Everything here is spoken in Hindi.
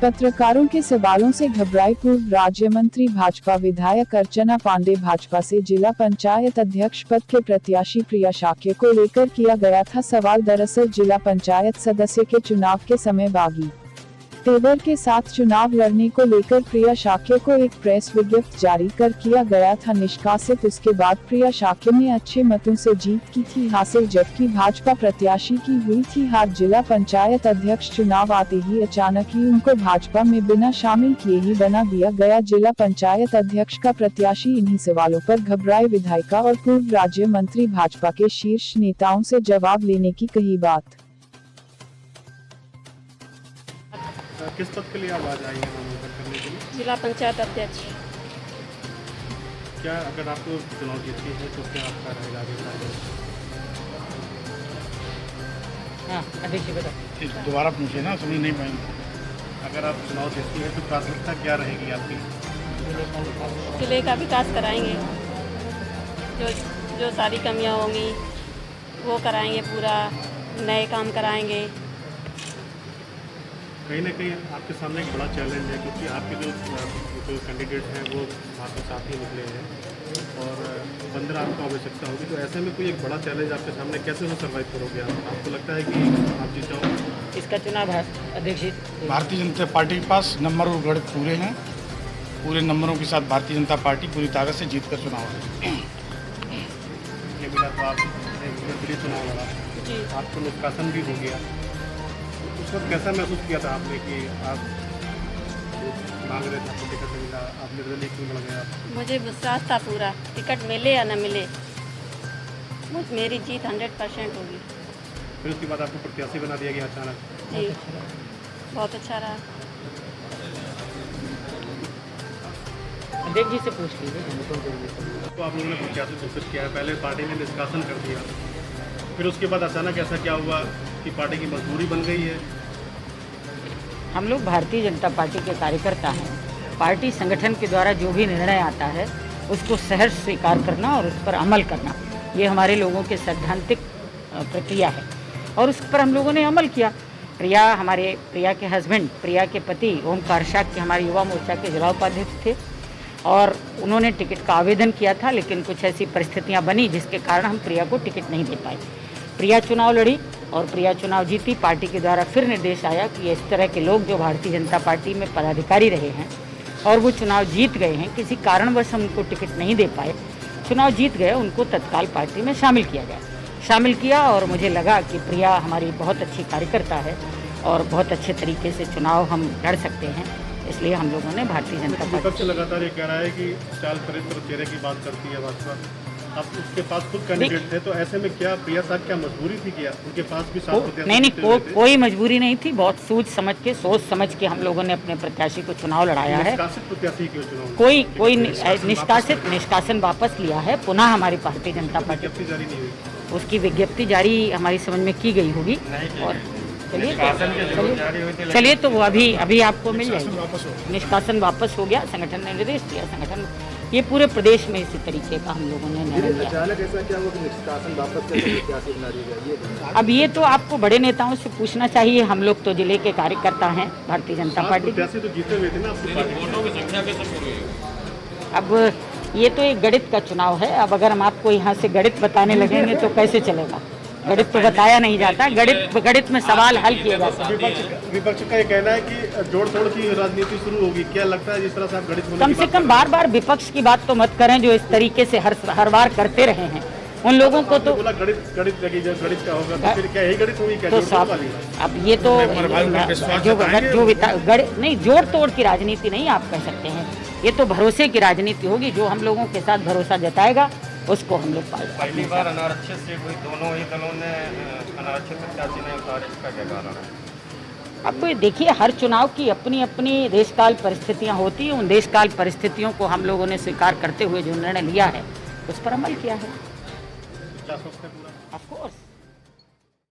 पत्रकारों के सवालों से घबराई पूर्व राज्य मंत्री भाजपा विधायक अर्चना पांडे। भाजपा से जिला पंचायत अध्यक्ष पद के प्रत्याशी प्रिया शाक्य को लेकर किया गया था सवाल। दरअसल जिला पंचायत सदस्य के चुनाव के समय बागी तेवर के साथ चुनाव लड़ने को लेकर प्रिया शाक्य को एक प्रेस विज्ञप्ति जारी कर किया गया था निष्कासित। उसके बाद प्रिया शाक्य ने अच्छे मतों से जीत की थी हासिल, जबकि भाजपा प्रत्याशी की हुई थी हार। जिला पंचायत अध्यक्ष चुनाव आते ही अचानक ही उनको भाजपा में बिना शामिल किए ही बना दिया गया जिला पंचायत अध्यक्ष का प्रत्याशी। इन्हीं सवालों पर घबराए विधायिका और पूर्व राज्य मंत्री भाजपा के शीर्ष नेताओं से जवाब लेने की कही बात। किस पद के लिए आवाज आई है नामांकन करने के लिए? जिला पंचायत अध्यक्ष। क्या अगर आपको चुनाव जीतती है तो क्या आपका रहेगा आगे का? हाँ, अध्यक्ष बता। दोबारा पूछे ना, समझ नहीं पाएंगे। अगर आप चुनाव जीतती है तो प्राथमिकता क्या रहेगी आपकी? जिले का विकास कराएंगे, जो सारी कमियां होंगी वो कराएंगे, पूरा नए काम कराएंगे। कहीं ना कहीं आपके सामने एक बड़ा चैलेंज है, क्योंकि आपके जो कैंडिडेट हैं वो आपके साथ ही निकले हैं और 15 आपको आवश्यकता होगी, तो ऐसे में कोई एक बड़ा चैलेंज आपके सामने कैसे वो सर्वाइव करोगे आप? आपको लगता है कि आप जीत जाओगे? इसका चुनाव है अध्यक्ष भारतीय जनता पार्टी के पास नंबर और गढ़ पूरे हैं। पूरे नंबरों के साथ भारतीय जनता पार्टी पूरी ताकत से जीत कर चुनाव है। ये मिला तो आप चुनाव लड़ा जी, आपको निष्कासन भी हो गया, उस वक्त कैसा महसूस किया था आपने कि आप मांग रहे थे आपको टिकट मिला, आप निर्दलीय क्यों लड़ गए? मुझे विश्वास था पूरा, टिकट मिले या न मिले मेरी जीत 100% होगी। फिर उसके बाद आपको प्रत्याशी बना दिया गया अचानक? जी, बहुत अच्छा रहा। अध्यक्ष जी से पूछ लीजिए। तो आप लोगों ने प्रत्याशी घोषित किया है, पहले पार्टी ने निष्कासन कर दिया, फिर उसके बाद अचानक ऐसा क्या हुआ कि पार्टी की मजबूरी बन गई है? हम लोग भारतीय जनता पार्टी के कार्यकर्ता हैं। पार्टी संगठन के द्वारा जो भी निर्णय आता है उसको सहर्ष स्वीकार करना और उस पर अमल करना, ये हमारे लोगों के सैद्धांतिक प्रक्रिया है और उस पर हम लोगों ने अमल किया। प्रिया के हस्बैंड, प्रिया के पति ओमकार शाक्य हमारे युवा मोर्चा के जिला उपाध्यक्ष थे और उन्होंने टिकट का आवेदन किया था, लेकिन कुछ ऐसी परिस्थितियां बनी जिसके कारण हम प्रिया को टिकट नहीं दे पाए। प्रिया चुनाव लड़ी और प्रिया चुनाव जीती। पार्टी के द्वारा फिर निर्देश आया कि इस तरह के लोग जो भारतीय जनता पार्टी में पदाधिकारी रहे हैं और वो चुनाव जीत गए हैं, किसी कारणवश हम उनको टिकट नहीं दे पाए, चुनाव जीत गए, उनको तत्काल पार्टी में शामिल किया और मुझे लगा कि प्रिया हमारी बहुत अच्छी कार्यकर्ता है और बहुत अच्छे तरीके से चुनाव हम लड़ सकते हैं, इसलिए हम लोगों ने भारतीय जनता पार्टी। विपक्ष लगातार ये कह रहा है कि चाल चरित्र चेहरे की बात करती है भाजपा। अब उसके पास खुद कैंडिडेट थे, तो ऐसे में क्या प्रिया साहब क्या मजबूरी थी? क्या उनके पास भी नहीं, कोई मजबूरी नहीं थी। बहुत सोच समझ के हम लोगों ने अपने प्रत्याशी को चुनाव लड़ाया है। प्रत्याशी क्यों चुनाव? कोई निष्कासन वापस लिया है, पुनः हमारी भारतीय जनता पार्टी जारी नहीं हुई, उसकी विज्ञप्ति जारी हमारी समझ में की गई होगी और चलिए तो वो अभी आपको मिल जाएगी। निष्कासन वापस हो गया, संगठन ने निर्देश दिया, संगठन ये पूरे प्रदेश में इसी तरीके का हम लोगों ने निर्णय लिया। अचानक ऐसा क्या हुआ कि निष्कासन वापस प्रत्याशी बना दिया गया? अब ये तो आपको बड़े नेताओं से पूछना चाहिए। हम लोग तो जिले के कार्यकर्ता हैं भारतीय जनता पार्टी। तो जीते हुए थे ना, वोटों की संख्या कैसे पूरी हुई? अब ये तो एक गणित का चुनाव है। अब अगर हम आपको यहाँ से गणित बताने लगेंगे तो कैसे चलेगा? गणित तो बताया नहीं जाता, गणित में सवाल हल किए जाते हैं। विपक्ष का ये कहना है कि जोड़ तोड़ की राजनीति शुरू होगी। क्या लगता है जिस तरह से आप गणित कम से कम बार विपक्ष की बात तो मत करें, जो इस तरीके से हर बार करते रहे हैं उन लोगों को तो गणित लगी, जब गणित का होगा तो फिर क्या यही गणित होगी? क्या तो साहब अब ये तो नहीं, जोड़ तोड़ की राजनीति नहीं आप कह सकते हैं, ये तो भरोसे की राजनीति होगी। जो हम लोगों के साथ भरोसा जताएगा उसको हम लोग पाएंगे। पहली बार अनारक्षित सीट हुई, दोनों ही दलों ने अनारक्षित प्रत्याशी ने उतारे, इसका क्या कारण है? अब देखिए, हर चुनाव की अपनी अपनी देशकाल परिस्थितियां होती हैं। उन देशकाल परिस्थितियों को हम लोगों ने स्वीकार करते हुए जो निर्णय लिया है उस पर अमल किया है। क्या सोचते हैं पूरा? Of course